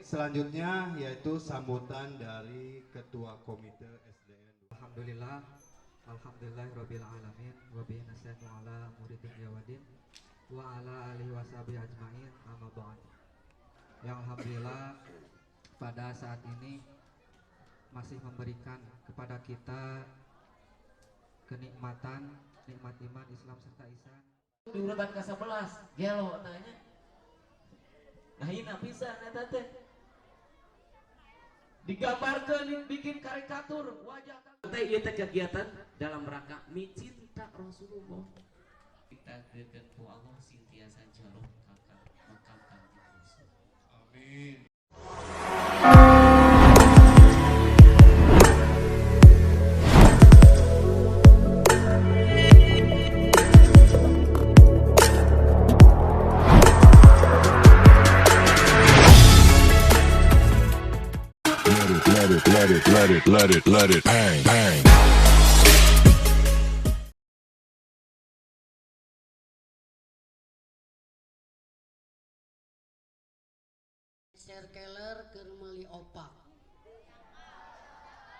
selanjutnya yaitu sambutan dari Ketua Komite SDN. Alhamdulillah, alhamdulillahirabbil alamin wa bihi nasta'inu ala umuri dunya waddin wa ala alihi washabihi ajmain amma ba'd. Yang alhamdulillah pada saat ini masih memberikan kepada kita kenikmatan, nikmat iman, Islam serta ihsan. Di urutan ke-11 gelo tanya. Nah ini pisan eta teh. Digambarkeun bikin karikatur wajah teh ieu teh kegiatan dalam rangka mencinta Rasulullah. Kita keun ku Allah sintiasa jauh kakak makam kanjeng Rasul. Amin. Let it bang, bang. Serkeler keur meuli opak.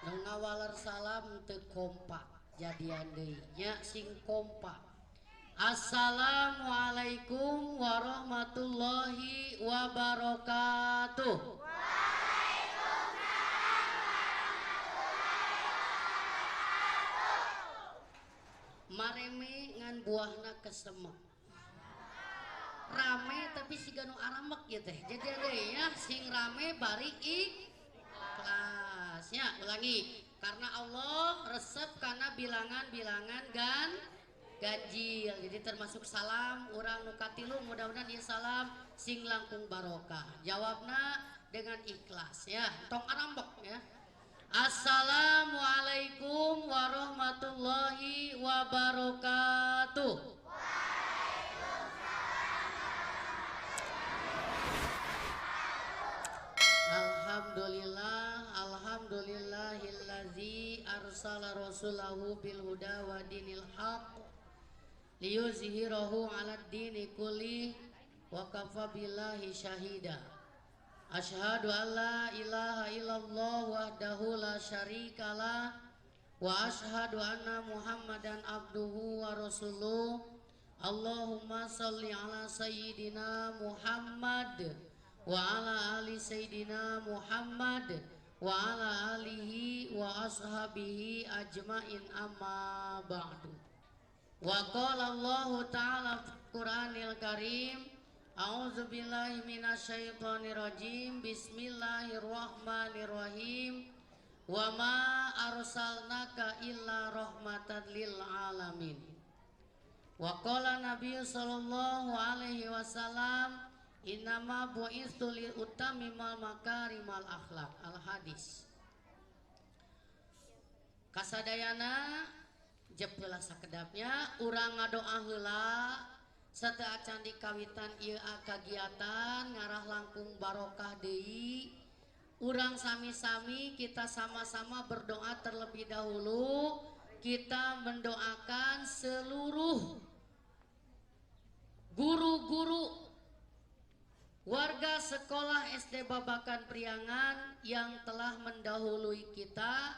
Nu ngawaler salam teu kompak, jadian deui nya sing kompak. Assalamualaikum warahmatullahi wabarakatuh. Mareme ngan buahna kesemek. Rame tapi siga nu aramek ya teh. Jadi ada ya sing rame bari ikhlas. Ya, ulangi. Karena Allah resep karena bilangan-bilangan ganjil. Jadi termasuk salam urang nu katilu mudah-mudahan ieu salam sing langkung barokah. Jawabna dengan ikhlas ya. Tong aramek ya. Assalamualaikum warahmatullahi wabarakatuh. Alhamdulillah, alhamdulillahillazi arsala rasulahu bil huda wa dinil haq liyuzhirahu 'alad dini kulli wa kafa billahi syahida. Asyhadu an la ilaha illallah wahdahu la syarikalah wa asyhadu anna Muhammadan abduhu wa rasuluh. Allahumma shalli ala sayyidina Muhammad wa ala ali sayyidina Muhammad wa ala alihi wa ashabihi ajmain amma ba'du. Wa qala Allah ta'ala fil Qur'anil Karim, a'udzu billahi minasyaitonir rajim, bismillahirrahmanirrahim, wa ma arsalnaka illa rahmatan lil alamin. Wa qala Nabi sallallahu alaihi wasallam, innama bu'istu li utamimal makarimal akhlak. Al hadis. Kasadayana jepeulah sakedapnya urang ngadoa heula sateu acan dikawitan ieu kagiatan ngarah langkung barokah deui. Urang sami-sami kita sama-sama berdoa terlebih dahulu. Kita mendoakan seluruh guru-guru warga sekolah SD Babakan Priangan yang telah mendahului kita.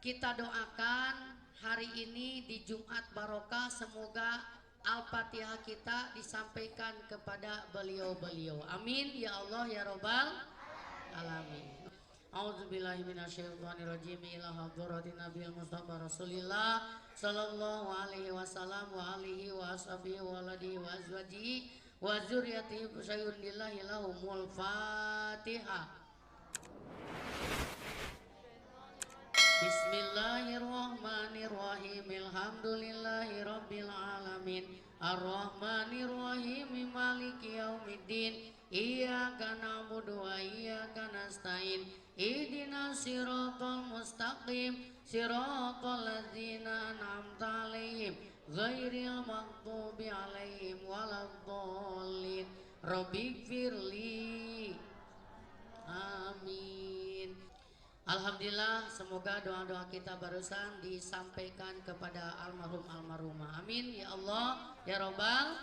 Kita doakan hari ini di Jumat Barokah semoga Al-Fatihah kita disampaikan kepada beliau-beliau. Amin ya Allah ya Rabbal alamin. A'udzubillahi minasyaitonirrajim. Ila hadratin Nabil Mustafa Rasulillah sallallahu alaihi wasallam wa alihi wa ashabihi wa alihi wa azwajihi wa dzurriyyatihi sayyidillah lahumul Fatihah. Bismillahirrahmanirrahim. Alhamdulillahi rabbil alamin. Ar-Rahmanirrahim. Maliki yaumiddin. Iyyaka na'budu wa iyyaka nasta'in. Ihdinas siratal mustaqim. Siratal ladzina an'amta 'alaihim ghairil maghdubi 'alaihim waladdallin. Rabbighfirli. Amin. Alhamdulillah, semoga doa-doa kita barusan disampaikan kepada almarhum almarhumah. Amin ya Allah ya Rabbal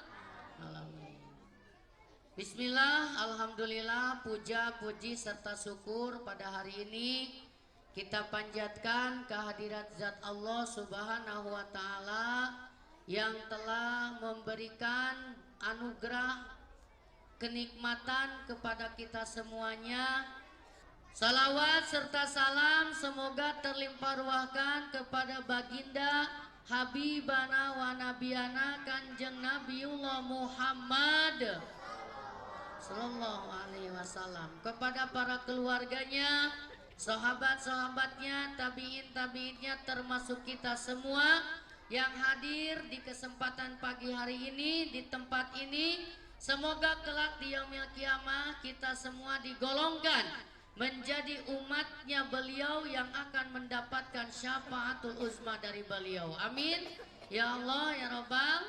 alamin. Bismillah, alhamdulillah, puja, puji serta syukur pada hari ini kita panjatkan kehadirat zat Allah Subhanahu wa taala yang telah memberikan anugerah kenikmatan kepada kita semuanya. Salawat serta salam semoga terlimpah ruahkan kepada baginda Habibana wa Nabiyana Kanjeng Nabiullah Muhammad Sallallahu alaihi wasallam, kepada para keluarganya, sahabat-sahabatnya, tabiin-tabiinnya, termasuk kita semua yang hadir di kesempatan pagi hari ini di tempat ini. Semoga kelak di yaumil kiamah kita semua digolongkan menjadi umatnya beliau yang akan mendapatkan syafaatul uzma dari beliau. Amin ya Allah ya Rabbal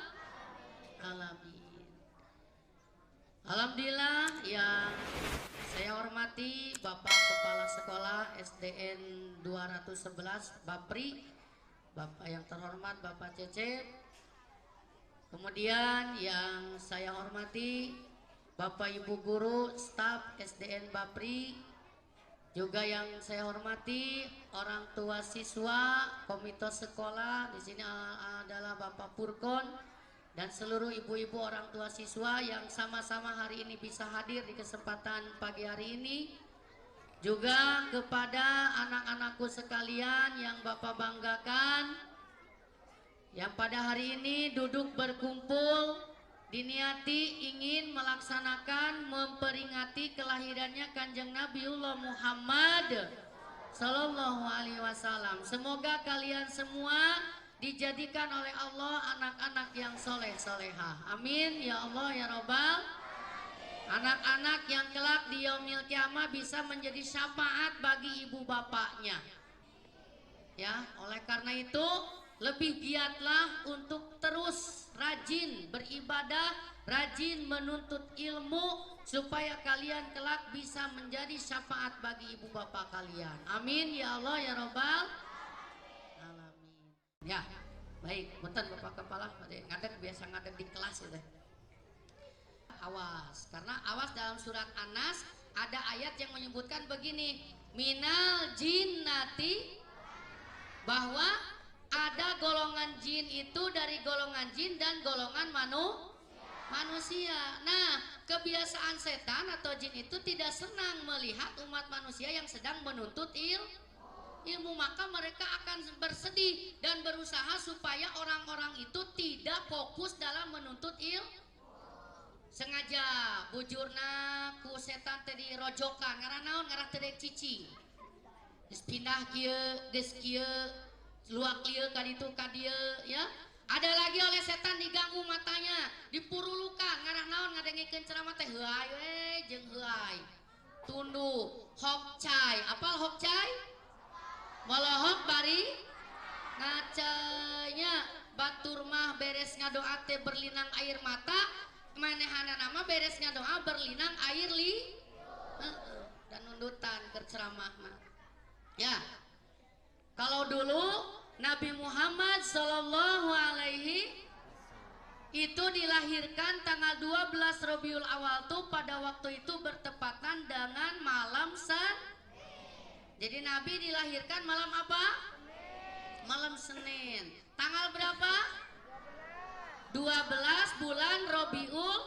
alamin. Alhamdulillah, yang saya hormati Bapak Kepala Sekolah SDN 211 Bapri, Bapak yang terhormat Bapak Cecep. Kemudian yang saya hormati Bapak Ibu Guru staf SDN Bapri. Juga yang saya hormati orang tua siswa, komite sekolah. Di sini adalah Bapak Purkon dan seluruh ibu-ibu orang tua siswa yang sama-sama hari ini bisa hadir di kesempatan pagi hari ini. Juga kepada anak-anakku sekalian yang Bapak banggakan, yang pada hari ini duduk berkumpul diniati ingin melaksanakan memperingati kelahirannya Kanjeng Nabiullah Muhammad Sallallahu alaihi wasallam. Semoga kalian semua dijadikan oleh Allah anak-anak yang soleh soleha. Amin ya Allah ya Rabbal. Anak-anak yang kelak di yaumil kiamah bisa menjadi syafaat bagi ibu bapaknya. Ya, oleh karena itu lebih giatlah untuk terus rajin beribadah, rajin menuntut ilmu supaya kalian kelak bisa menjadi syafaat bagi ibu bapak kalian. Amin ya Allah ya Rabbal alamin. Ya, baik, punten Bapak Kepala, ngadeg biasa ngadeg di kelas ya. Awas, karena awas dalam surat An-Nas ada ayat yang menyebutkan begini, minal jinnati, bahwa ada golongan jin itu dari golongan jin dan golongan manusia. Nah, kebiasaan setan atau jin itu tidak senang melihat umat manusia yang sedang menuntut ilmu, maka mereka akan bersedih dan berusaha supaya orang-orang itu tidak fokus dalam menuntut ilmu. Sengaja bujurna ku setan tadi rojokan ngarah naon, ngarah tedek cicing geus pindah kieu geus kieu luak lieu ka ditu ka dieu ya. Ada lagi oleh setan diganggu matanya, dipurulukan ngarah naon ngadengikeun ceramah teh heuai we jeung heuai tunduk hokcai. Apal hokcai? Molohok bari ngacanya, batur mah beres ngadoa teh berlinang air mata, manehana nama beres ngadoa berlinang air dan nundutan ke ceramah mah. Ya, kalau dulu Nabi Muhammad Sallallahu alaihi itu dilahirkan tanggal 12 Rabiul Awal tuh pada waktu itu bertepatan dengan malam Jadi Nabi dilahirkan malam apa? Malam Senin. Tanggal berapa? 12 bulan Rabiul.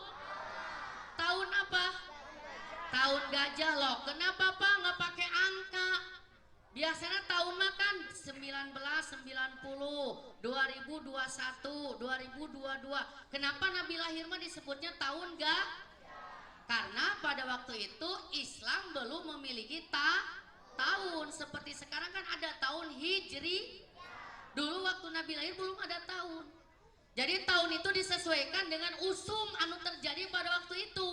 Tahun apa? Tahun gajah loh. Kenapa Pak nggak pakai angka? Biasanya tahun makan 1990, 2021, 2022. Kenapa Nabi lahir mah disebutnya tahun gak? Karena pada waktu itu Islam belum memiliki tahun seperti sekarang kan ada tahun Hijri. Dulu waktu Nabi lahir belum ada tahun. Jadi tahun itu disesuaikan dengan usum anu terjadi pada waktu itu.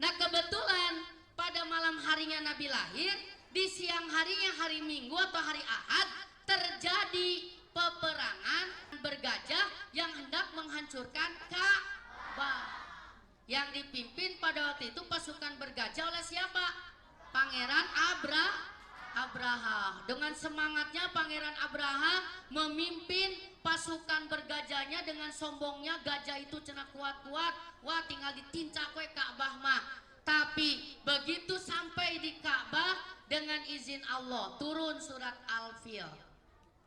Nah kebetulan pada malam harinya Nabi lahir, di siang harinya hari Minggu atau hari Ahad terjadi peperangan bergajah yang hendak menghancurkan Ka'bah. Yang dipimpin pada waktu itu pasukan bergajah oleh siapa? Pangeran Abraha. Dengan semangatnya Pangeran Abraha memimpin pasukan bergajahnya dengan sombongnya gajah itu cenah kuat-kuat, wah tinggal ditincak we Ka'bah mah. Tapi begitu sampai di Ka'bah dengan izin Allah turun surat Al-Fil.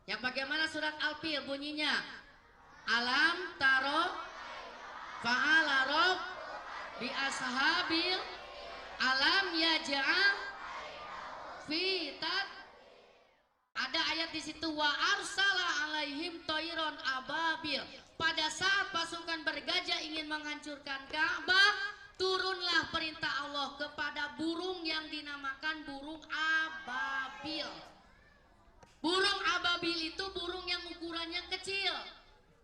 Yang bagaimana surat Al-Fil bunyinya? Alam taro fa'ala rob bi ashabil alam yaj'al fitat. Ada ayat di situ wa arsala alaihim toiron ababil. Pada saat pasukan bergajah ingin menghancurkan Ka'bah, turunlah perintah Allah kepada burung yang dinamakan burung ababil. Burung ababil itu burung yang ukurannya kecil.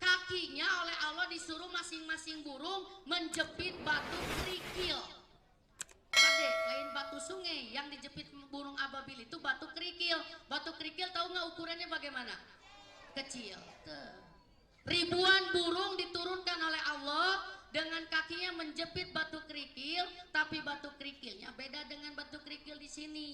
Kakinya oleh Allah disuruh masing-masing burung menjepit batu kerikil. Ade, lain batu sungai yang dijepit burung ababil itu batu kerikil. Batu kerikil tahu nggak ukurannya bagaimana? Kecil. Ribuan burung diturunkan oleh Allah dengan kakinya menjepit batu kerikil, tapi batu kerikilnya beda dengan batu kerikil di sini.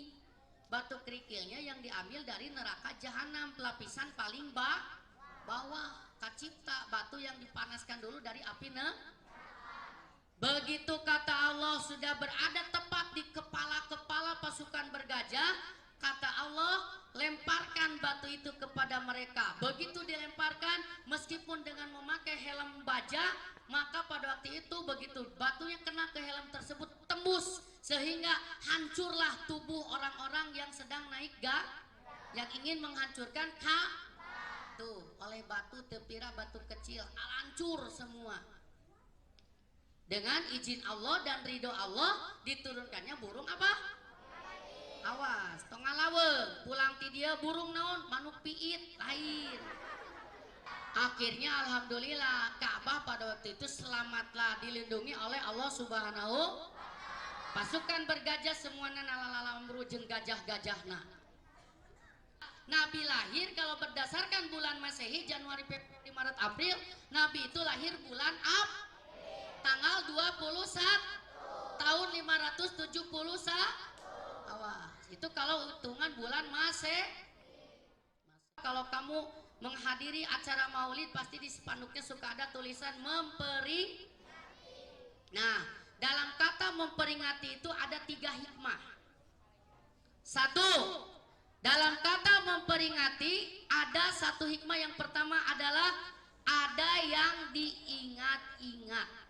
Batu kerikilnya yang diambil dari neraka jahanam, lapisan paling bawah. Kacipta, batu yang dipanaskan dulu dari api Begitu kata Allah sudah berada tepat di kepala-kepala pasukan bergajah, kata Allah lemparkan batu itu kepada mereka. Begitu dilemparkan, meskipun dengan memakai helm baja, maka pada waktu itu begitu batunya kena ke helm tersebut tembus, sehingga hancurlah tubuh orang-orang yang sedang naik yang ingin menghancurkan tuh oleh batu tepira batu kecil, hancur semua. Dengan izin Allah dan ridho Allah diturunkannya burung apa? Awas, tengah laweng, pulang ti dia burung naon, manuk piit lain. Akhirnya alhamdulillah Ka'bah pada waktu itu selamatlah, dilindungi oleh Allah Subhanahu. Pasukan bergajah semuanya nalalalam merujeng gajah-gajahna. Nabi lahir kalau berdasarkan bulan Masehi Januari, Februari, Maret, April, Nabi itu lahir bulan tanggal 21 tahun 571. Awas, itu kalau hitungan bulan Masehi. Kalau kamu menghadiri acara maulid pasti di spanduknya suka ada tulisan memperingati. Nah, dalam kata memperingati itu ada 3 hikmah. 1, dalam kata memperingati ada 1 hikmah. Yang pertama adalah ada yang diingat-ingat.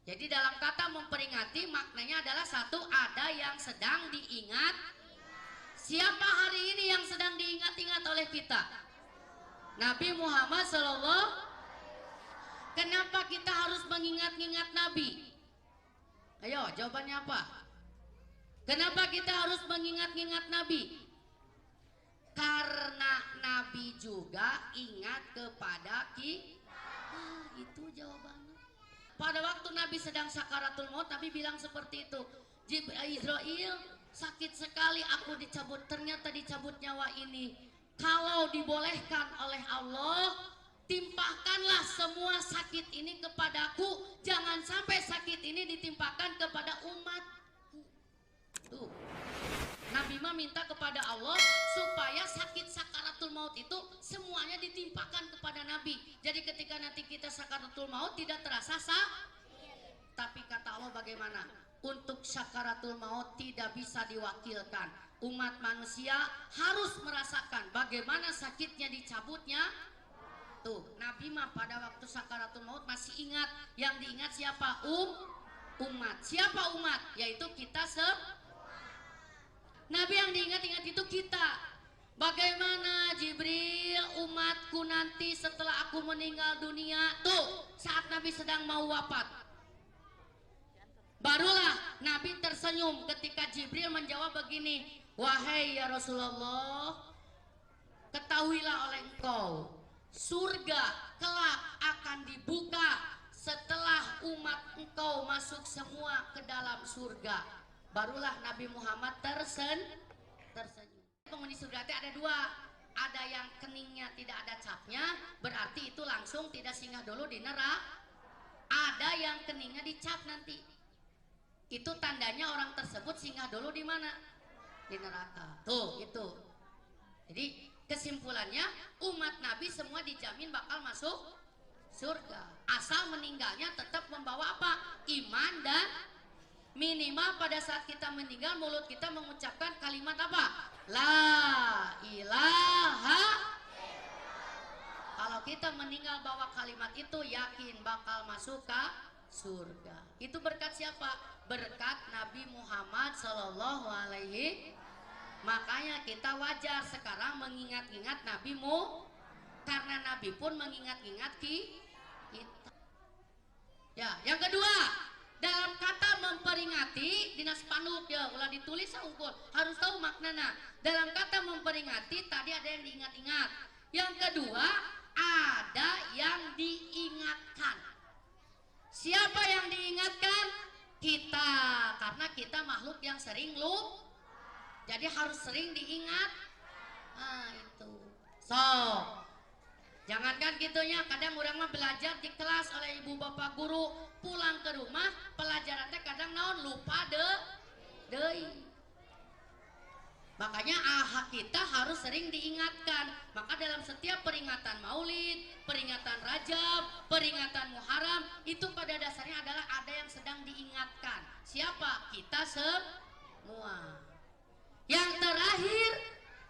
Jadi dalam kata memperingati maknanya adalah 1, ada yang sedang diingat. Siapa hari ini yang sedang diingat-ingat oleh kita? Nabi Muhammad SAW. Kenapa kita harus mengingat-ingat Nabi? Ayo jawabannya apa? Kenapa kita harus mengingat-ingat Nabi? Karena Nabi juga ingat kepada kita. Itu jawabannya. Pada waktu Nabi sedang sakaratul maut, Nabi bilang seperti itu. Israel, sakit sekali aku dicabut, ternyata dicabut nyawa ini. Kalau dibolehkan oleh Allah, timpahkanlah semua sakit ini kepadaku. Jangan sampai sakit ini ditimpakan kepada umatku. Tuh. Nabi mah minta kepada Allah supaya sakit sakaratul maut itu semuanya ditimpakan kepada Nabi. Jadi ketika nanti kita sakaratul maut tidak terasa tapi kata Allah bagaimana? Untuk sakaratul maut tidak bisa diwakilkan. Umat manusia harus merasakan bagaimana sakitnya dicabutnya. Tuh, Nabi mah pada waktu sakaratul maut masih ingat. Yang diingat siapa? Umat. Siapa umat? Yaitu kita Nabi yang diingat-ingat itu kita. Bagaimana Jibril, umatku nanti setelah aku meninggal dunia. Tuh, saat Nabi sedang mau wafat, barulah Nabi tersenyum ketika Jibril menjawab begini, wahai ya Rasulullah, ketahuilah oleh engkau, surga kelak akan dibuka setelah umat engkau masuk semua ke dalam surga. Barulah Nabi Muhammad tersenyum. Penghuni surga itu ada 2. Ada yang keningnya tidak ada capnya, berarti itu langsung tidak singgah dulu di neraka. Ada yang keningnya dicap nanti. Itu tandanya orang tersebut singgah dulu di mana? Di neraka. Tuh, itu. Jadi Kesimpulannya umat Nabi semua dijamin bakal masuk surga. Asal meninggalnya tetap membawa apa? Iman dan minimal pada saat kita meninggal mulut kita mengucapkan kalimat apa? La ilaha. Kalau kita meninggal bawa kalimat itu yakin bakal masuk ke surga. Itu berkat siapa? Berkat Nabi Muhammad Sallallahu Alaihi. Makanya kita wajar sekarang mengingat-ingat Nabimu, karena Nabi pun mengingat-ingat kita. Ya, yang kedua, dalam kata memperingati dina spanduk ya, ulah ditulis unggul, harus tahu maknanya. Dalam kata memperingati tadi ada yang diingat-ingat. Yang kedua, ada yang diingatkan. Siapa yang diingatkan? Kita, karena kita makhluk yang sering lupa. Jadi harus sering diingat. Nah, itu. So, jangankan gitunya, kadang orang mah belajar di kelas oleh ibu bapak guru, pulang ke rumah pelajarannya kadang naon lupa deui. Makanya kita harus sering diingatkan. Maka dalam setiap peringatan Maulid, peringatan Rajab, peringatan Muharram, itu pada dasarnya adalah ada yang sedang diingatkan. Siapa? Kita semua. Yang terakhir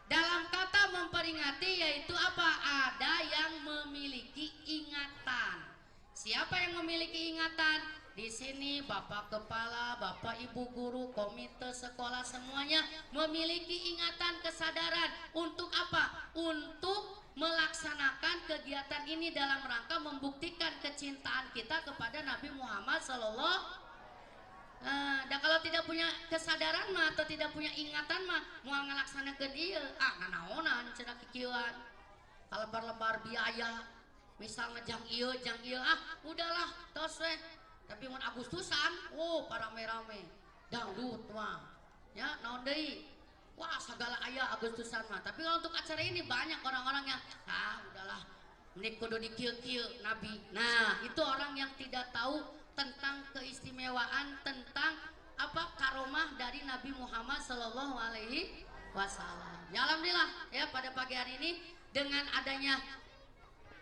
dalam kata memperingati yaitu apa? Ada yang memiliki ingatan. Siapa yang memiliki ingatan? Di sini Bapak Kepala, Bapak Ibu Guru, komite sekolah semuanya memiliki ingatan, kesadaran untuk apa? Untuk melaksanakan kegiatan ini dalam rangka membuktikan kecintaan kita kepada Nabi Muhammad Sallallahu. Dan kalau tidak punya kesadaran mah atau tidak punya ingatan mah mau ngelaksanakeun ieu nganaonan cenah kikieuan. Lembar-lembar biaya misalnya jang ieu udahlah tos we. Tapi mun Agustusan para rame-rame dangdut mah ya naon deui. Wah segala aya Agustusan mah. Tapi kalau untuk acara ini banyak orang-orang yang udahlah mending kudu dikieu-kieu Nabi. Nah, itu orang yang tidak tahu tentang keistimewaan, tentang apa karomah dari Nabi Muhammad Sallallahu Alaihi Wasallam. Ya alhamdulillah ya pada pagi hari ini dengan adanya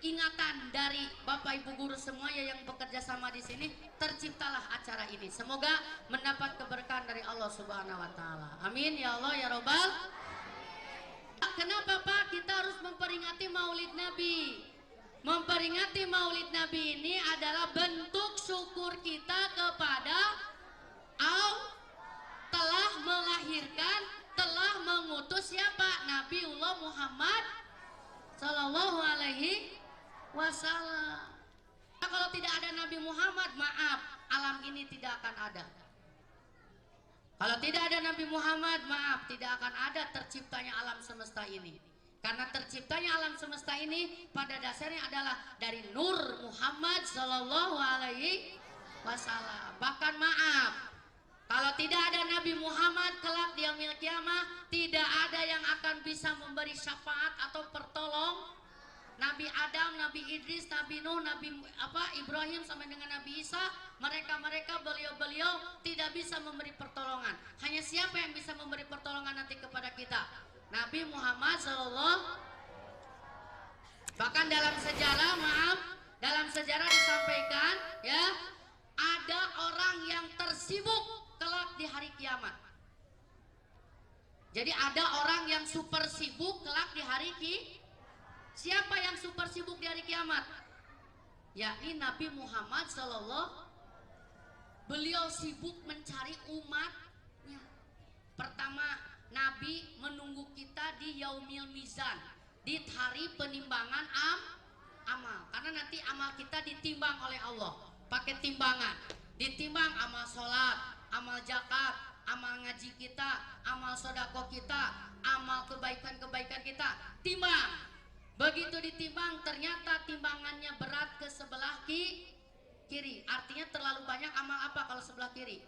ingatan dari Bapak Ibu guru semua yang bekerja sama di sini terciptalah acara ini. Semoga mendapat keberkahan dari Allah Subhanahu wa taala. Amin ya Allah ya Robbal. Kenapa Pak kita harus memperingati Maulid Nabi? Memperingati Maulid Nabi ini adalah bentuk syukur kita kepada Allah telah melahirkan, telah mengutus siapa? Nabiullah Muhammad Sallallahu Alaihi Wasallam. Nah, kalau tidak ada Nabi Muhammad, maaf, alam ini tidak akan ada. Kalau tidak ada Nabi Muhammad, maaf, tidak akan ada terciptanya alam semesta ini. Karena terciptanya alam semesta ini pada dasarnya adalah dari Nur Muhammad Sallallahu Alaihi Wasallam. Bahkan maaf, kalau tidak ada Nabi Muhammad kelak di yaumil kiamah, tidak ada yang akan bisa memberi syafaat atau pertolong. Nabi Adam, Nabi Idris, Nabi Nuh, Nabi Ibrahim sampai dengan Nabi Isa, mereka beliau tidak bisa memberi pertolongan. Hanya siapa yang bisa memberi pertolongan nanti kepada kita? Nabi Muhammad Sallallahu. Bahkan dalam sejarah disampaikan ya, ada orang yang tersibuk kelak di hari kiamat. Jadi ada orang yang super sibuk kelak di hari Siapa yang super sibuk di hari kiamat? Yakni Nabi Muhammad Sallallahu. Beliau sibuk mencari umatnya. Pertama, Nabi menunggu kita di Yaumil Mizan, di hari penimbangan amal. Karena nanti amal kita ditimbang oleh Allah. Pakai timbangan. Ditimbang amal sholat, amal zakat, amal ngaji kita, amal sodako kita, amal kebaikan-kebaikan kita. Timbang. Begitu ditimbang ternyata timbangannya berat ke sebelah kiri. Artinya terlalu banyak amal apa kalau sebelah kiri?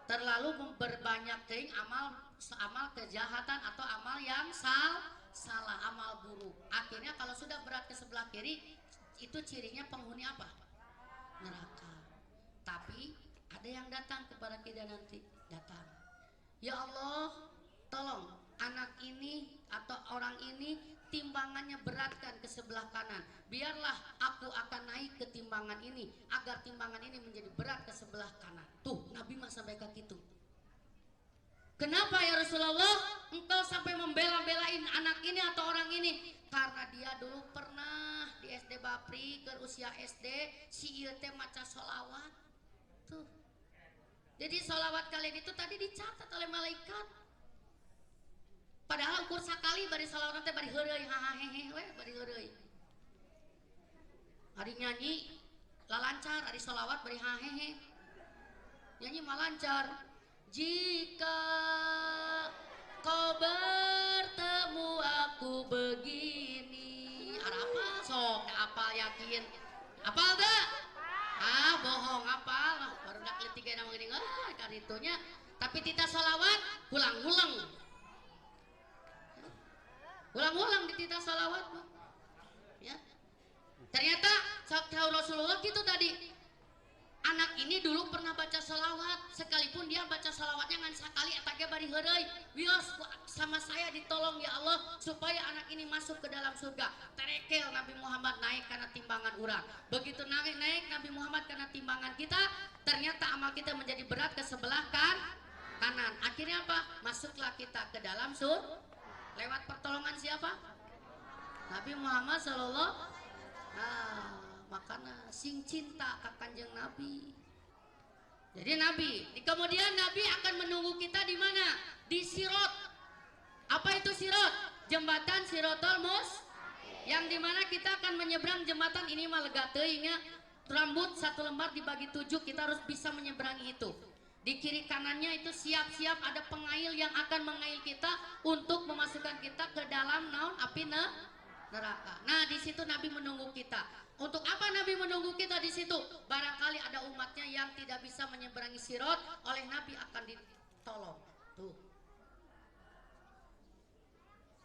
Terlalu berbanyak amal kejahatan atau amal yang salah, amal buruk. Akhirnya kalau sudah berat ke sebelah kiri, itu cirinya penghuni apa? Neraka. Tapi ada yang datang kepada kita nanti, datang. Ya Allah, tolong anak ini atau orang ini timbangannya beratkan ke sebelah kanan. Biarlah aku akan naik ke timbangan ini agar timbangan ini menjadi berat ke sebelah kanan. Tuh, Nabi mah sampai ke gitu. Kenapa ya Rasulullah engkau sampai membela-belain anak ini atau orang ini? Karena dia dulu pernah di SD Bapri ke usia SD si ieu teh maca sholawat. Tuh. Jadi sholawat kalian itu tadi dicatat oleh malaikat. Padahal ukur sakali bari sholawat teh bari heureuy hahahehe we bari heureuy. Hari nyanyi lalancar, hari sholawat bari hahehe. Nyanyi mah lancar. Jika kau bertemu aku begini, apal sok, apal yakin, apal dah? Ah bohong apal, baru nak letiga nama gini kan itunya. Tapi tita sholawat, ulang-ulang, ulang-ulang di tita sholawat, ya. Ternyata sok tahu Rasulullah gitu tadi. Anak ini dulu pernah baca sholawat, sekalipun dia baca sholawatnya ngan sakali etage bari heureuy. Wios sama saya ditolong ya Allah supaya anak ini masuk ke dalam surga. Terekel Nabi Muhammad naik karena timbangan urang. Begitu naik Nabi Muhammad karena timbangan kita, ternyata amal kita menjadi berat ke sebelah kanan. Akhirnya apa? Masuklah kita ke dalam surga. Lewat pertolongan siapa? Nabi Muhammad sallallahu. Makanya sing cinta ke Kanjeng Nabi. Jadi Nabi, kemudian Nabi akan menunggu kita di mana? Di Sirot. Apa itu Sirot? Jembatan Sirotol Mus, yang dimana kita akan menyeberang jembatan ini mah lega teuingnya. Rambut satu lembar dibagi 7, kita harus bisa menyeberangi itu. Di kiri kanannya itu siap-siap ada pengail yang akan mengail kita untuk memasukkan kita ke dalam naon api neraka. Nah di situ Nabi menunggu kita. Untuk apa Nabi menunggu kita di situ? Barangkali ada umatnya yang tidak bisa menyeberangi Sirot, oleh Nabi akan ditolong. Tuh,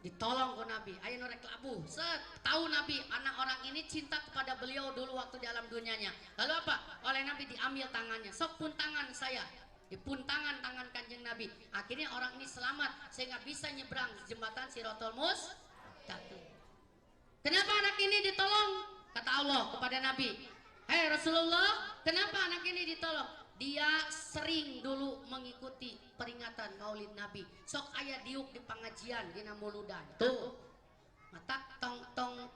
ditolong ke Nabi. Ayo norek labuh. Tahu Nabi, anak orang ini cinta kepada beliau dulu waktu di alam dunianya. Lalu apa? Oleh Nabi diambil tangannya. Sok pun tangan saya. Dipun tangan Kanjeng Nabi. Akhirnya orang ini selamat sehingga bisa nyebrang jembatan Sirotol Mustaqim. Kenapa anak ini ditolong? Kata Allah kepada Nabi, hei Rasulullah, kenapa anak ini ditolong? Dia sering dulu mengikuti peringatan Maulid Nabi. Sok aya diuk di pengajian dina muludan. Tuh, mata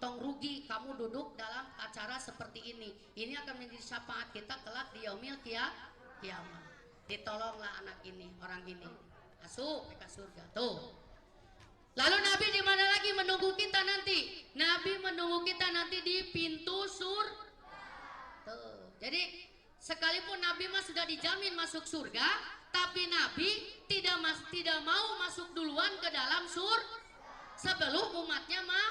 tong rugi kamu duduk dalam acara seperti ini. Ini akan menjadi syafaat kita kelak di yaumil kiamat. Ditolonglah anak ini, orang ini, masuk ke surga. Tuh. Lalu Nabi di mana lagi menunggu kita nanti? Nabi menunggu kita nanti di pintu surga. Tuh. Jadi sekalipun Nabi mah sudah dijamin masuk surga, tapi Nabi tidak mau masuk duluan ke dalam surga sebelum umatnya mah.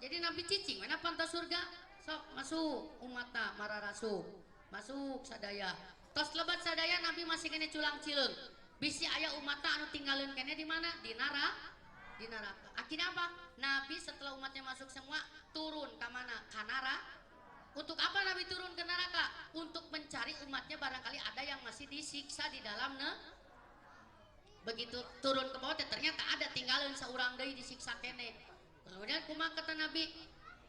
Jadi Nabi cicing, mana pantas surga? Sok masuk umatna mararasu, masuk sadaya. Tos lebat sadaya Nabi masih kene culang cileung. Bisi aya umatna anu tinggalin kene di mana? Di neraka. Akhirnya apa? Nabi setelah umatnya masuk semua turun ke mana? Ke neraka. Untuk apa Nabi turun ke neraka? Untuk mencari umatnya, barangkali ada yang masih disiksa di dalam Begitu turun ke bawah ternyata ada tinggalin seorang deui disiksa kene. Kemudian kumaha kata Nabi?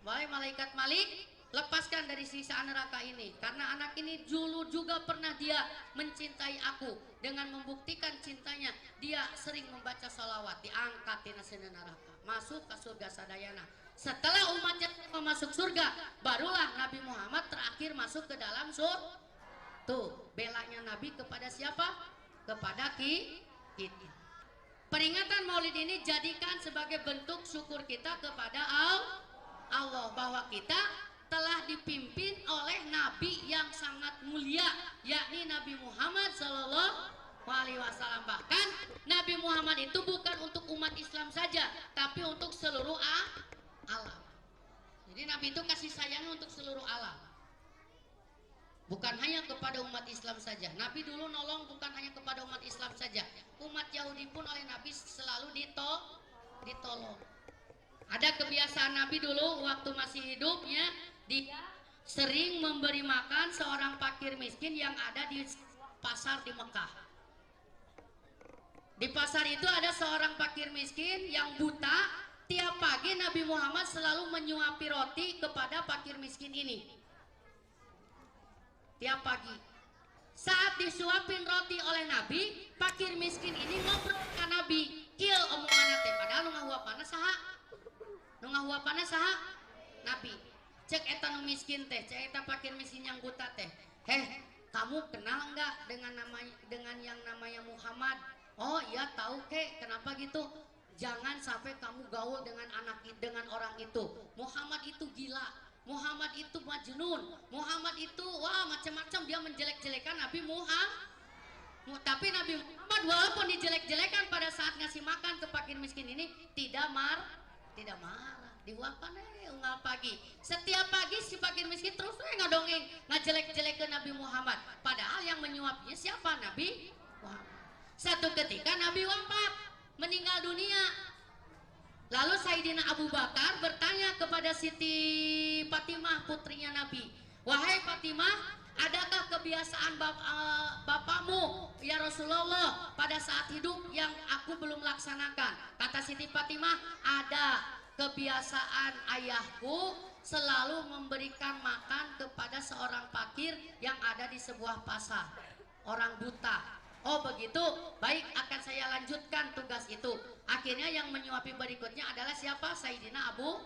Wahai malaikat Malik, lepaskan dari siksaan neraka ini, karena anak ini dulu juga pernah dia mencintai aku. Dengan membuktikan cintanya, dia sering membaca sholawat, diangkat di neraka, masuk ke surga sadayana. Setelah umatnya masuk surga, barulah Nabi Muhammad terakhir masuk ke dalam surga. Tuh, belanya Nabi kepada siapa? Kepada kita. Peringatan Maulid ini jadikan sebagai bentuk syukur kita kepada Allah bahwa kita telah dipimpin oleh Nabi yang sangat mulia, yakni Nabi Muhammad Sallallahu Alaihi Wasallam. Bahkan Nabi Muhammad itu bukan untuk umat Islam saja, tapi untuk seluruh alam. Jadi Nabi itu kasih sayangnya untuk seluruh alam, bukan hanya kepada umat Islam saja. Nabi dulu nolong bukan hanya kepada umat Islam saja, umat Yahudi pun oleh Nabi selalu ditolong. Ada kebiasaan Nabi dulu waktu masih hidupnya, dia sering memberi makan seorang fakir miskin yang ada di pasar di Mekah. Di pasar itu ada seorang fakir miskin yang buta, Tiap pagi Nabi Muhammad selalu menyuapi roti kepada fakir miskin ini. Tiap pagi. Saat disuapin roti oleh Nabi, fakir miskin ini ngobrol ke Nabi. Kieu omonganna teh padahal nu ngahuapana saha? Nu ngahuapana saha? Nabi. Cek eta nu miskin teh, cek eta fakir miskin yang buta teh. Heh, kamu kenal enggak dengan yang namanya Muhammad? Oh iya tahu kek, kenapa gitu? Jangan sampai kamu gaul dengan orang itu. Muhammad itu gila, Muhammad itu majnun, Muhammad itu wah macam-macam, dia menjelek-jelekan Nabi Muhammad. Tapi Nabi Muhammad walaupun dijelek-jelekan pada saat ngasih makan ke fakir miskin ini tidak marah. Dihuapan unggal pagi. Setiap pagi si fakir miskin terus ngadongeng, ngajelek-jelek ke Nabi Muhammad. Padahal yang menyuapnya siapa? Nabi Muhammad. Satu ketika Nabi wafat, meninggal dunia. Lalu Sayyidina Abu Bakar bertanya kepada Siti Fatimah putrinya Nabi, wahai Fatimah, adakah kebiasaan bapakmu ya Rasulullah pada saat hidup yang aku belum laksanakan? Kata Siti Fatimah, ada. Kebiasaan ayahku selalu memberikan makan kepada seorang fakir yang ada di sebuah pasar, orang buta. Oh begitu, baik, akan saya lanjutkan tugas itu. Akhirnya yang menyuapi berikutnya adalah siapa? Sayyidina Abu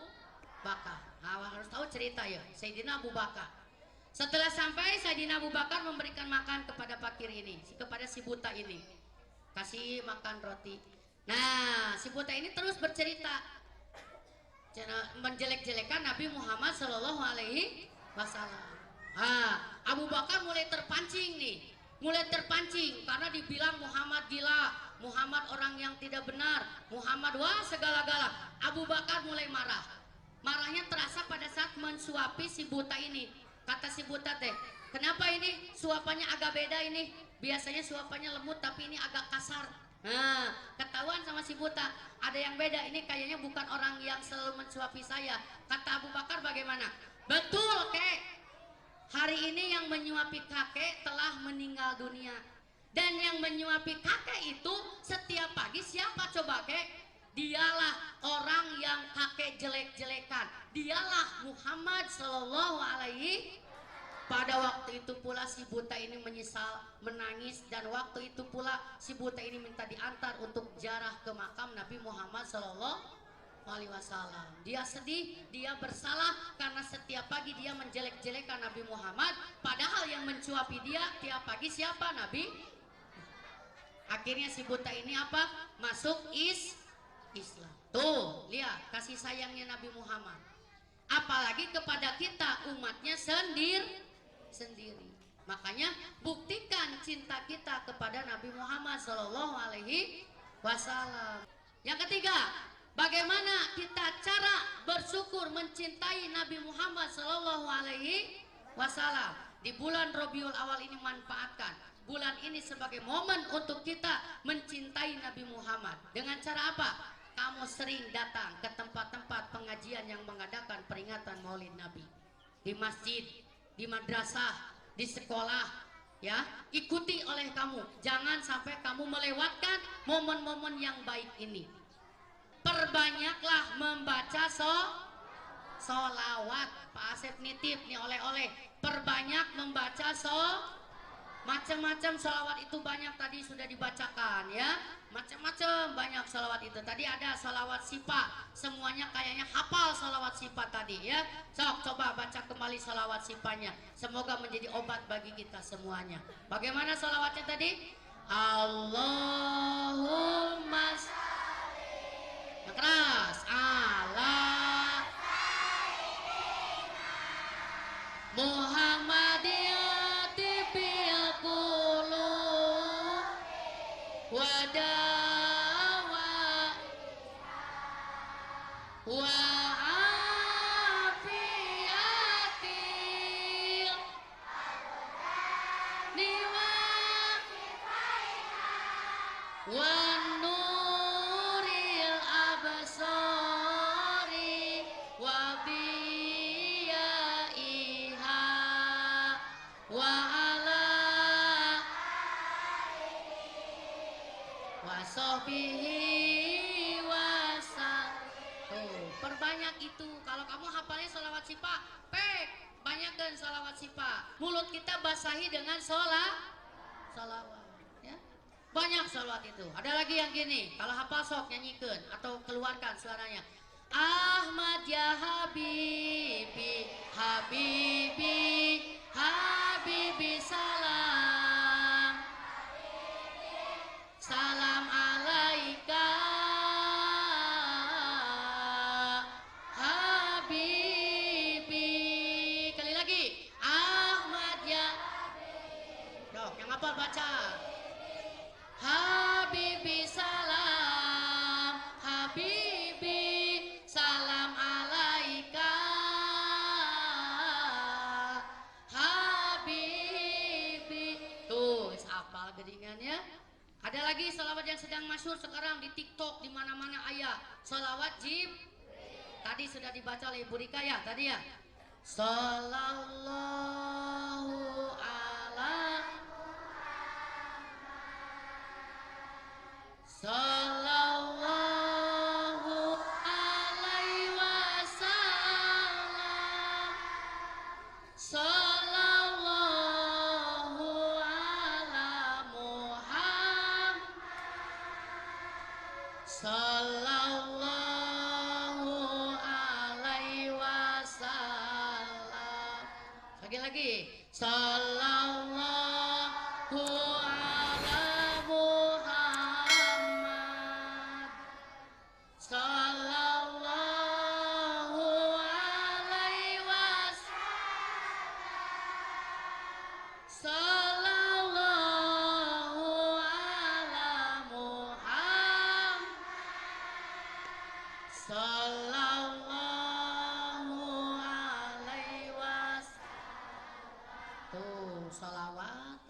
Bakar. Nah, harus tahu cerita ya, Sayyidina Abu Bakar. Setelah sampai, Sayyidina Abu Bakar memberikan makan kepada fakir ini, kepada si buta ini, kasih makan roti. Nah, si buta ini terus bercerita, menjelek-jelekan Nabi Muhammad Shallallahu Alaihi Wasallam. Abu Bakar mulai terpancing nih, karena dibilang Muhammad gila, Muhammad orang yang tidak benar, Muhammad wah segala-gala. Abu Bakar mulai marah. Marahnya terasa pada saat mensuapi si buta ini. Kata si buta teh, kenapa ini suapannya agak beda ini? Biasanya suapannya lembut tapi ini agak kasar. Nah, ketahuan sama si buta, ada yang beda, ini kayaknya bukan orang yang selalu mensuapi saya. Kata Abu Bakar, bagaimana? Betul kek, hari ini yang menyuapi kakek telah meninggal dunia. Dan yang menyuapi kakek itu setiap pagi siapa coba kek? Dialah orang yang kakek jelek-jelekan, dialah Muhammad Sallallahu Alaihi. Pada waktu itu pula si buta ini menyesal, menangis, dan waktu itu pula si buta ini minta diantar untuk ziarah ke makam Nabi Muhammad Sallallahu Alaihi Wasallam. Dia sedih, dia bersalah karena setiap pagi dia menjelek-jelekan Nabi Muhammad, padahal yang mencuapi dia tiap pagi siapa? Nabi. Akhirnya si buta ini apa? Masuk Islam. Tuh, lihat kasih sayangnya Nabi Muhammad. Apalagi kepada kita umatnya sendiri. Makanya buktikan cinta kita kepada Nabi Muhammad Sallallahu Alaihi Wasallam. Yang ketiga, bagaimana kita cara bersyukur mencintai Nabi Muhammad Sallallahu Alaihi Wasallam. Di bulan Rabiul Awal ini manfaatkan bulan ini sebagai momen untuk kita mencintai Nabi Muhammad. Dengan cara apa? Kamu sering datang ke tempat-tempat pengajian yang mengadakan peringatan Maulid Nabi, di masjid, di madrasah, di sekolah, ya, ikuti oleh kamu. Jangan sampai kamu melewatkan momen-momen yang baik ini. Perbanyaklah membaca solawat. Pak Asep nitip nih oleh-oleh. Perbanyak membaca macam-macam salawat itu banyak tadi sudah dibacakan ya, macam-macam banyak salawat itu. Tadi ada salawat sipa, semuanya kayaknya hafal salawat sipa tadi ya. Sok coba baca kembali salawat sipanya, semoga menjadi obat bagi kita semuanya. Bagaimana salawatnya tadi? Allahumma keras Allah Muhammadiyah wadawa wa afiatil niwa wa nuril absari wa biyaiha wa wasahbihi wasallam. Tuh, perbanyak itu. Kalau kamu hafalnya sholawat sipa, banyakkan sholawat sipa. Mulut kita basahi dengan sholawat. Ya. Banyak sholawat itu. Ada lagi yang gini, kalau hafal sok nyanyikan atau keluarkan suaranya. Ahmad ya Habibi, Habibi, Habibi salam, salam alaika, Habibi. Kali lagi, Ahmad ya. Dok, yang apa baca? Habibi salam, Habibi salam alaika, Habibi. Tuh, hafal gedingannya. Ada lagi salawat yang sedang masyhur sekarang di TikTok, di mana-mana ayat. Salawat Jib. Tadi sudah dibaca oleh Ibu Rika ya, tadi ya. Sallallahu ala Sallallahu alaihi wasallam, Sallallahu ala Muhammad, Sallallahu alaihi wasallam. Lagi-lagi, Sallallahu ala Muhammad, Sallallahu alaihi wasallam, Sallallahu ala Muhammad, Sallallahu alaihi wasallam. Tuh, salawat.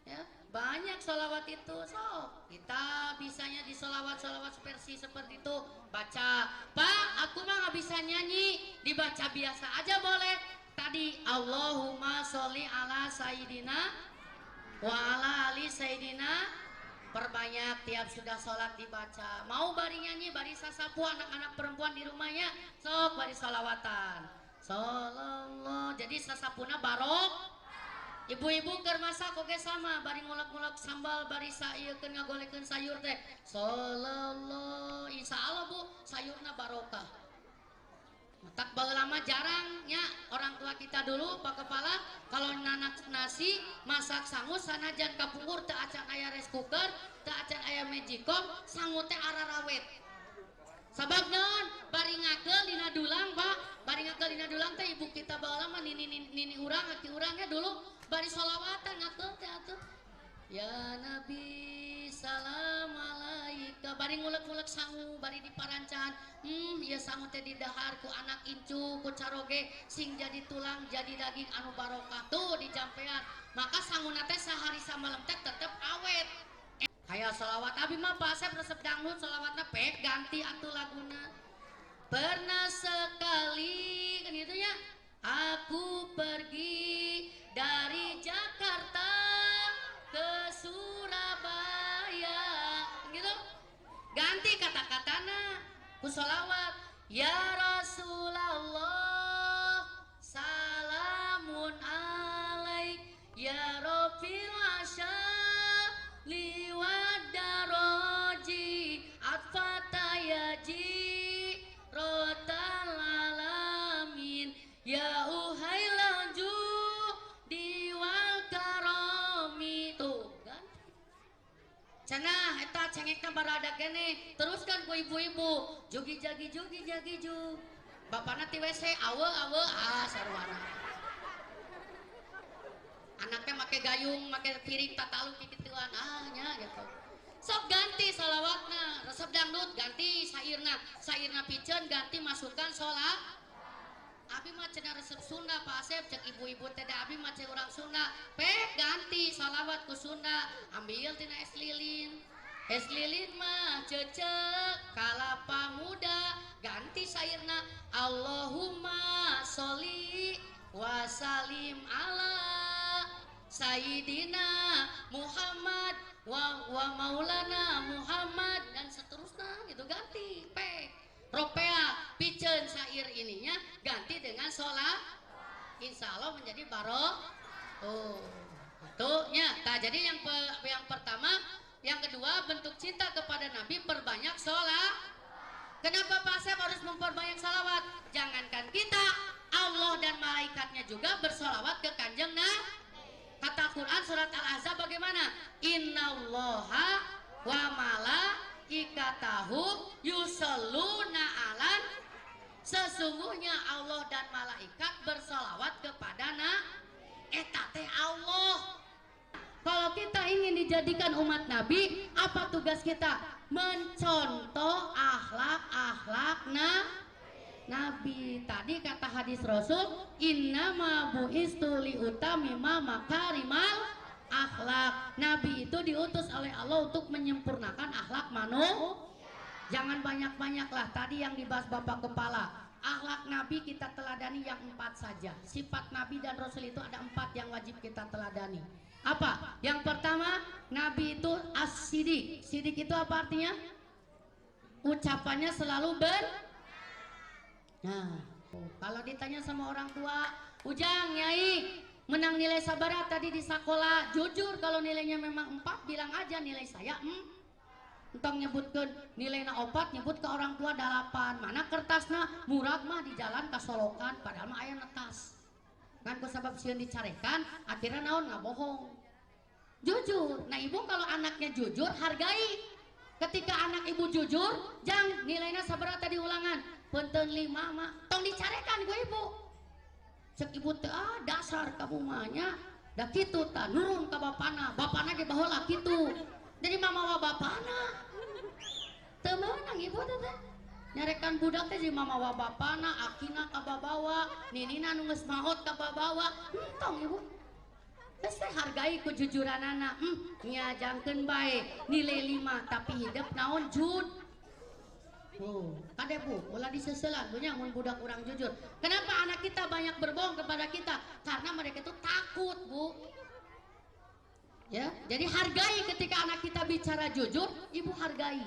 Ya, banyak salawat itu. So, kita bisanya di salawat-salawat versi seperti itu. Baca, Pak, aku mah nggak bisa nyanyi, dibaca biasa aja boleh. Tadi Allahumma sholli ala Sayyidina wa ala ali Sayyidina. Perbanyak tiap sudah sholat dibaca. Mau bari nyanyi, bari sasapu anak-anak perempuan di rumahnya, sok bari salawatan. Sallallahu. Jadi sasapuna barok. Ibu-ibu keur masak oge sama, bari ngulek-ngulek sambal, bari saeukeun ngagolekeun sayur teh. Sallallahu. Insyaallah Bu, sayurna barokah. Tak baheula mah jarangnya orang tua kita dulu Pak Kepala kalau nanak nasi masak sangu sanajan kapungkur teu acan aya rice cooker, teu acan aya magicom, sangu teh ararawet. Sabab naon? Bari ngakeul dina dulang, Pak. Bari ngakeul dina dulang teh ibu kita baheula mah nini urang, aki urangnya dulu bari sholawatan ngakeul teh atuh. Ya Nabi salam alaika, bari ngulek-ngulek sangu, bari diparancan. Ya sangu teh didahar ku anak incu, ku caroge sing jadi tulang, jadi daging anu barokah tuh dijampean. Maka sanguna teh sahari samalem teh tetep awet. Kayak sholawat abi mah Pak Asep resep dangdut sholawatna ganti atuh laguna. Pernah sekali kan gitu ya, aku pergi dari Jakarta ke Surabaya, gitu. Ganti kata-katana ku sholawat. Ya Rasulullah salamun alaik ya Rabbil asyali wadaraji atfatayaji rotal alamin ya uhailaju diwal karomi. Tuh kan cenah eta cengekna barada kene. Teruskan ku ibu-ibu, jugi jagi jugi jagi jug, bapana ti WC awe sarwana. Anaknya make gayung, make piring tatalu kikituan nya gitu. Sok ganti salawatna, resep dangdut ganti sairna piceun ganti masukkan sholat. Abi mah cenah resep Sunda Pak Asep, cek ibu-ibu teh abi mah cek urang Sunda. Ganti salawat ku Sunda, ambil tina es lilin. Es lilin mah cecek kalapa muda, ganti sairna Allahumma sholli wa salim ala Sayyidina Muhammad wa maulana Muhammad dan seterusnya gitu ganti. insya Allah menjadi oh itu nya. Nah, jadi yang pertama, yang kedua bentuk cinta kepada Nabi perbanyak sholat. Kenapa Pak Asep harus memperbanyak salawat? Jangankan kita, Allah dan malaikatnya juga bersolawat ke kanjeng Nabi. Kata Quran surat Al-Ahzab bagaimana? Innallaha wa malaikatahu yusalluna alan. Sesungguhnya Allah dan malaikat bersolawat kepada eta teh Allah. Kalau kita ingin dijadikan umat Nabi, apa tugas kita? Mencontoh akhlak-akhlak Nabi. Tadi kata hadis Rasul, innama bu'istu liutamima makarimal akhlak. Nabi itu diutus oleh Allah untuk menyempurnakan akhlak manusia. Jangan banyak-banyak lah. Tadi yang dibahas Bapak Kepala, akhlak Nabi kita teladani yang 4 saja. Sifat Nabi dan Rasul itu ada 4 yang wajib kita teladani. Apa? Yang pertama, Nabi itu as-sidik. Sidik itu apa artinya? Ucapannya selalu Nah, kalau ditanya sama orang tua, Ujang, Nyai, menang nilai sabaraha tadi di sekolah? Jujur, kalau nilainya memang 4, bilang aja nilai saya entong nyebutkan nilainya 4, nyebut ke orang tua 8. Mana kertasnya? Murad mah di jalan kasolokan, padahal mah aya netas. Kan kusabab sieun dicarekan, akhirnya naon ngabohong. Jujur. Nah, ibu kalau anaknya jujur, hargai. Ketika anak ibu jujur, Jang, nilainya sabaraha tadi ulangan? Punten 5 mah, tong dicarekan ku ibu. Cek ibu teh, dasar kamu mahnya, da kitu tah nurun ka bapana, bapana ge baheula kitu. Jadi mamawa bapana. Teu meunang ibu teh. Nyarekan budak teh jadi mamawa bapana, akina ka babawa, ninina nu geus maot ka babawa. Entong ibu. Terus teh hargai kejujuranana. Nya jangkeun bae nilai 5 tapi hidup naon jud. Kade bu, ulah diseselan punya mun budak orang jujur. Kenapa anak kita banyak berbohong kepada kita? Karena mereka itu takut, Bu. Ya, jadi hargai ketika anak kita bicara jujur, ibu hargai.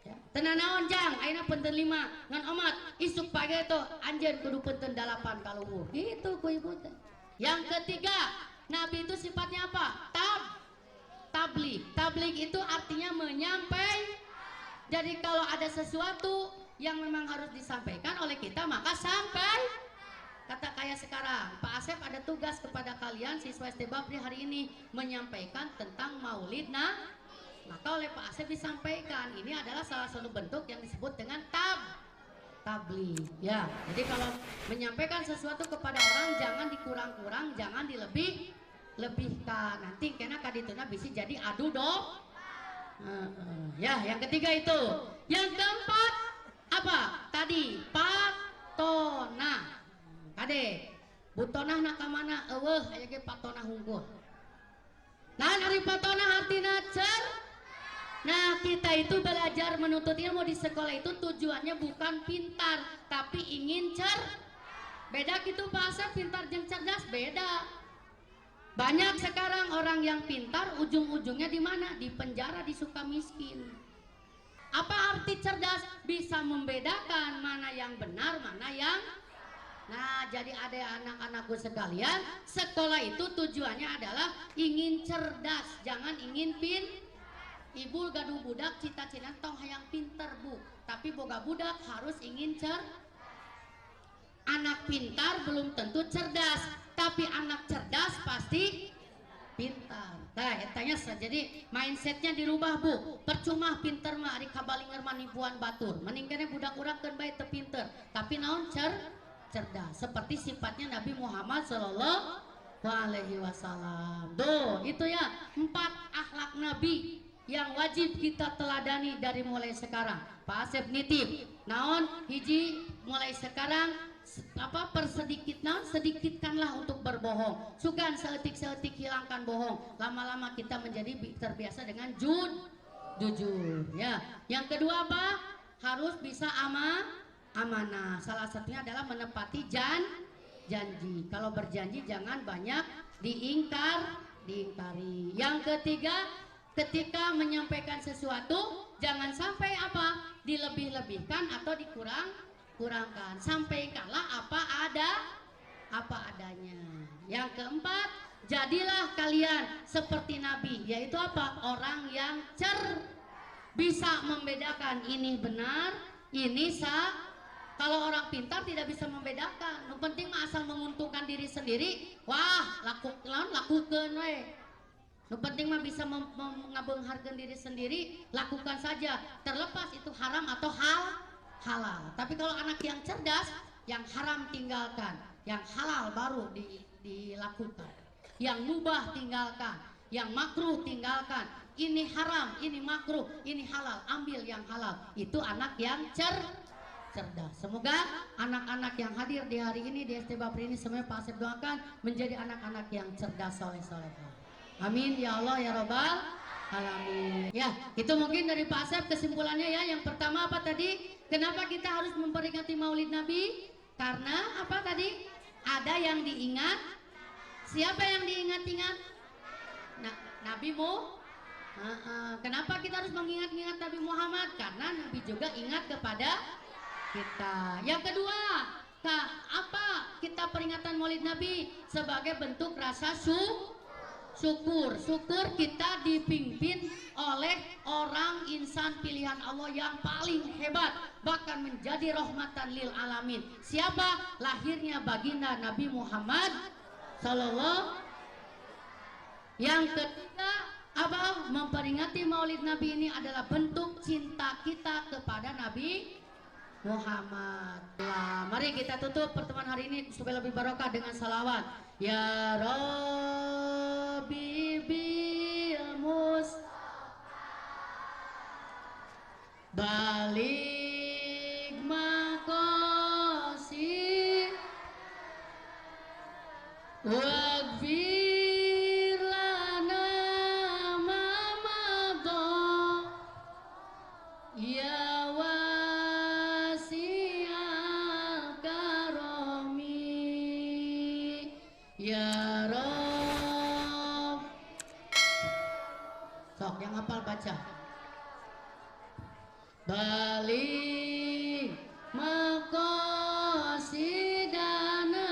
Ya. Tenanaon Jang, ayeuna punten 5 ngan omat, isuk pagi itu anjeun kudu punten 8 kaluhur. Gitu ku ibu teh. Yang ketiga, Nabi itu sifatnya apa? Tabligh. Tabligh itu artinya menyampaikan. Jadi kalau ada sesuatu yang memang harus disampaikan oleh kita, maka sampai. Kata kayak sekarang, Pak Asep ada tugas kepada kalian siswa SD Babri hari ini menyampaikan tentang Maulid. Maka oleh Pak Asep disampaikan. Ini adalah salah satu bentuk yang disebut dengan tabligh. Ya, jadi kalau menyampaikan sesuatu kepada orang jangan dikurang-kurang, jangan dilebih-lebihkan. Nanti kena kadituna bisa jadi adu dong. Ya, yang ketiga itu. Yang keempat apa? Tadi patona. Kade, butonah nak kamana? Eueuh, aya ge patona hungkul. Nah, ari patona artina Nah, kita itu belajar menuntut ilmu di sekolah itu tujuannya bukan pintar, tapi ingin Beda gitu bahasa pintar jeung cerdas beda. Banyak sekarang orang yang pintar ujung-ujungnya di mana? Di penjara, di Sukamiskin. Apa arti cerdas? Bisa membedakan mana yang benar, mana yang. Nah, jadi ada anak-anakku sekalian, sekolah itu tujuannya adalah ingin cerdas, jangan ingin Ibu gaduh budak cita-cita tong hayang pinter, Bu. Tapi boga budak harus ingin Anak pintar belum tentu cerdas, tapi anak cerdas pasti pintar. Nah, etanya jadi mindsetnya dirubah, Bu. Percuma pinter mah ari kabalinger manipuan batur. Meninggalnya budak urang keun bae teu pinter, tapi naon cerdas. Seperti sifatnya Nabi Muhammad sallallahu alaihi wasallam. Tuh, itu ya 4 akhlak Nabi yang wajib kita teladani dari mulai sekarang. Pak Asep nitip. Naon hiji mulai sekarang sedikitkanlah untuk berbohong. Sugan seetik-seetik hilangkan bohong. Lama-lama kita menjadi terbiasa dengan jujur. Ya. Yang kedua apa? Harus bisa amanah. Salah satunya adalah menepati janji. Kalau berjanji jangan banyak diingkari. Yang ketiga, ketika menyampaikan sesuatu jangan sampai apa? Dilebih-lebihkan atau dikurangkan. Sampaikanlah apa apa adanya. Yang keempat, jadilah kalian seperti Nabi, yaitu apa? Orang yang bisa membedakan ini benar, ini sah. Kalau orang pintar tidak bisa membedakan. Yang penting mah asal menguntungkan diri sendiri, wah lakukan we. Yang penting mah bisa mengabengharkan diri sendiri, lakukan saja. Terlepas itu haram atau halal. Tapi kalau anak yang cerdas, yang haram tinggalkan, yang halal baru dilakukan, yang mubah tinggalkan, yang makruh tinggalkan. Ini haram, ini makruh, ini halal, ambil yang halal. Itu anak yang cerdas. Semoga anak-anak yang hadir di hari ini di ST Bapri ini semuanya Pak Asep doakan menjadi anak-anak yang cerdas, soleh-solehah. Amin ya Allah ya Rabbal alamin. Ya, itu mungkin dari Pak Asep kesimpulannya ya. Yang pertama apa tadi? Kenapa kita harus memperingati Maulid Nabi? Karena apa tadi? Ada yang diingat. Siapa yang diingat-ingat? Nabi Kenapa kita harus mengingat-ingat Nabi Muhammad? Karena Nabi juga ingat kepada kita. Yang kedua, apa kita peringatan Maulid Nabi? Sebagai bentuk rasa syukur kita dipimpin oleh orang insan pilihan Allah yang paling hebat, bahkan menjadi rahmatan lil alamin. Siapa? Lahirnya baginda Nabi Muhammad sallallahu. Yang ketiga, apa? Memperingati Maulid Nabi ini adalah bentuk cinta kita kepada Nabi Muhammad. Mari kita tutup pertemuan hari ini supaya lebih barokah dengan salawat. Ya Rabbi bil Mustafa Baligh maqasid waghfir lana ma madha ya ya Rob. Sok yang hafal baca. Balik maqasidana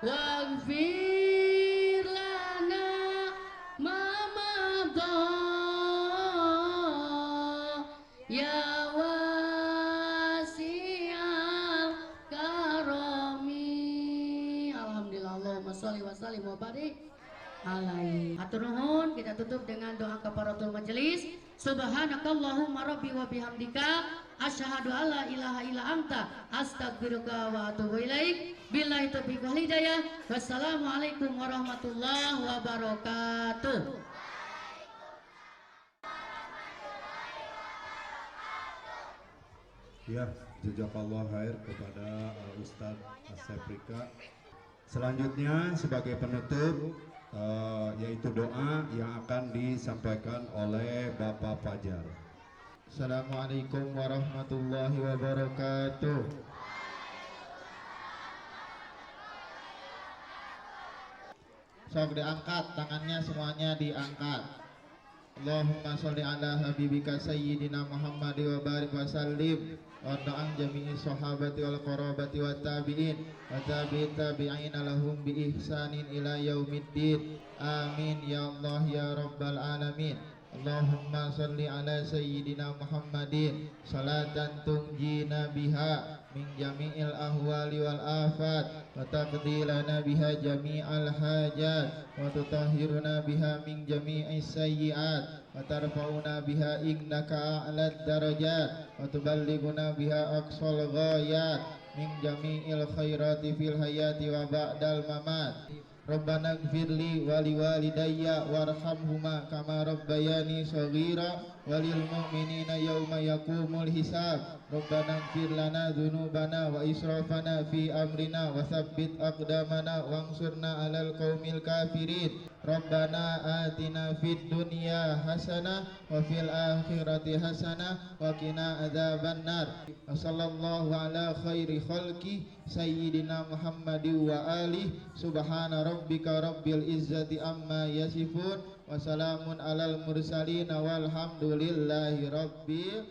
waghfir lana ma madha ya sholli wa sallim wa barik alaihi. Atur nuhun, kita tutup dengan doa kafaratul majelis. Subhanakallahumma rabbi wa bihamdika asyhadu alla ilaha illa anta astaghfiruka wa atubu ilaik. Billahi taufiq wal hidayah. Wassalamualaikum warahmatullahi wabarakatuh. Ya, jazakallah khair kepada Ustadz Asep Rika. Selanjutnya sebagai penutup yaitu doa yang akan disampaikan oleh Bapak Fajar. Assalamualaikum warahmatullahi wabarakatuh. Sok diangkat tangannya, semuanya diangkat. Allahumma sholli ala habibika sayyidina Muhammad wa barik wa sallim wa ta'an jami'i sahabati wal qarabati wa tabi'in wa tabi'in tabi'ina lahum bi ihsanin ila yaumiddin. Amin ya Allah ya rabbal alamin. Allahumma sholli ala sayyidina Muhammadin salatan tunjina biha min jami'il ahwali wal afat wa taqdi lana biha jami'al hajat wa tutahhiruna biha min jami'is sayyi'at wa tarfa'una biha innaka a'lad darajat wa tuballighuna biha aqsal ghayat min jami'il khairati fil hayati wa ba'dal mamat. Rabbana ighfirli wa liwalidayya warhamhuma kama rabbayani shaghira walil mu'minina yawma yaqumul hisab. Rabbana ighfir lana dhunubana wa israfana fi amrina wa tsabbit aqdamana wansurna 'alal qaumil kafirin. Rabbana atina fid dunya hasanah wa fil akhirati hasanah wa qina adzabannar. Wa sallallahu ala khairi khalqi sayyidina Muhammadin wa alihi. Subhana rabbika rabbil izzati amma yasifun wa salamun alal mursalin walhamdulillahi rabbil